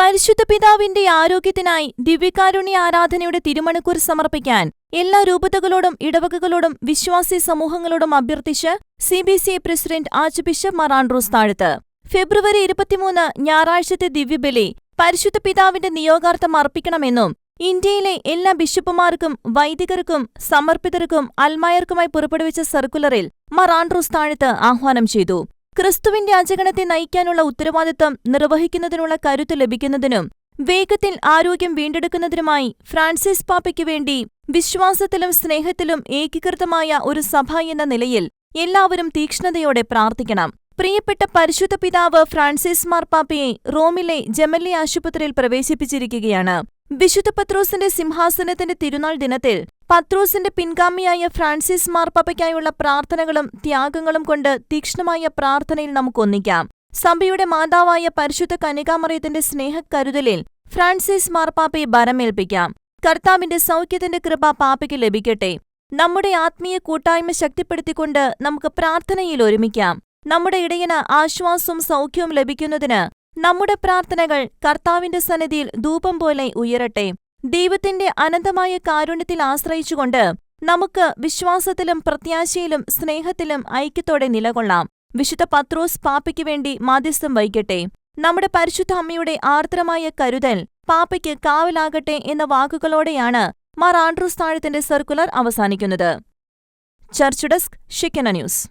പരിശുദ്ധ പിതാവിന്റെ ആരോഗ്യത്തിനായി ദിവ്യകാരുണ്യ ആരാധനയുടെ തിരുമണിക്കൂർ സമർപ്പിക്കാൻ എല്ലാ രൂപതകളോടും ഇടവകകളോടും വിശ്വാസി സമൂഹങ്ങളോടും അഭ്യർത്ഥിച്ച് CBCI president archbishop Mar Andrews Thazhath. ഫെബ്രുവരി 23 ഞായറാഴ്ചത്തെ ദിവ്യബലി പരിശുദ്ധ പിതാവിന്റെ നിയോഗാർത്ഥം അർപ്പിക്കണമെന്നും ഇന്ത്യയിലെ എല്ലാ ബിഷപ്പുമാർക്കും വൈദികർക്കും സമർപ്പിതർക്കും അൽമായർക്കുമായി പുറപ്പെടുവിച്ച സർക്കുലറിൽ മാർ ആൻഡ്രൂസ് താഴത്ത് ആഹ്വാനം ചെയ്തു. ക്രിസ്തുവിന്റെ അജഗണത്തെ നയിക്കാനുള്ള ഉത്തരവാദിത്തം നിർവഹിക്കുന്നതിനുള്ള കരുത്ത് ലഭിക്കുന്നതിനും വേഗത്തിൽ ആരോഗ്യം വീണ്ടെടുക്കുന്നതിനുമായി ഫ്രാൻസിസ് പാപ്പയ്ക്കു വേണ്ടി വിശ്വാസത്തിലും സ്നേഹത്തിലും ഏകീകൃതമായ ഒരു സഭ എന്ന നിലയിൽ എല്ലാവരും തീക്ഷ്ണതയോടെ പ്രാർത്ഥിക്കണം. പ്രിയപ്പെട്ട പരിശുദ്ധ പിതാവ് ഫ്രാൻസിസ് മാർപ്പാപ്പയെ റോമിലെ ജെമല്ലി ആശുപത്രിയിൽ പ്രവേശിപ്പിച്ചിരിക്കുകയാണ്. വിശുദ്ധ പത്രോസിന്റെ സിംഹാസനത്തിന്റെ തിരുനാൾ ദിനത്തിൽ പത്രോസിന്റെ പിൻഗാമിയായ ഫ്രാൻസിസ് മാർപ്പാപ്പയ്ക്കായുള്ള പ്രാർത്ഥനകളും ത്യാഗങ്ങളും കൊണ്ട് തീക്ഷ്ണമായ പ്രാർത്ഥനയിൽ നമുക്കൊന്നിക്കാം. സഭയുടെ മാതാവായ പരിശുദ്ധ കന്യകാമറിയത്തിന്റെ സ്നേഹക്കരുതലിൽ ഫ്രാൻസിസ് മാർപ്പാപ്പയെ ബരമേൽപ്പിക്കാം. കർത്താവിന്റെ സൗഖ്യത്തിന്റെ കൃപ പാപ്പയ്ക്ക് ലഭിക്കട്ടെ. നമ്മുടെ ആത്മീയ കൂട്ടായ്മ ശക്തിപ്പെടുത്തിക്കൊണ്ട് നമുക്ക് പ്രാർത്ഥനയിൽ ഒരുമിക്കാം. നമ്മുടെ ഇടയന് ആശ്വാസവും സൗഖ്യവും ലഭിക്കുന്നതിന് നമ്മുടെ പ്രാർത്ഥനകൾ കർത്താവിന്റെ സന്നിധിയിൽ ധൂപം പോലെ ഉയരട്ടെ. ദൈവത്തിന്റെ അനന്തമായ കാരുണ്യത്തിൽ ആശ്രയിച്ചുകൊണ്ട് നമുക്ക് വിശ്വാസത്തിലും പ്രത്യാശയിലും സ്നേഹത്തിലും ഐക്യത്തോടെ നിലകൊള്ളാം. വിശുദ്ധ പത്രോസ് പാപ്പയ്ക്ക് വേണ്ടി മാധ്യസ്ഥം വഹിക്കട്ടെ. നമ്മുടെ പരിശുദ്ധ അമ്മയുടെ ആർദ്രമായ കരുതൽ പാപ്പയ്ക്ക് കാവലാകട്ടെ എന്ന വാക്കുകളോടെയാണ് മാർ ആൻഡ്രൂസ് താഴത്തിന്റെ സർക്കുലർ അവസാനിക്കുന്നത്. Church desk, ഷെക്കന news.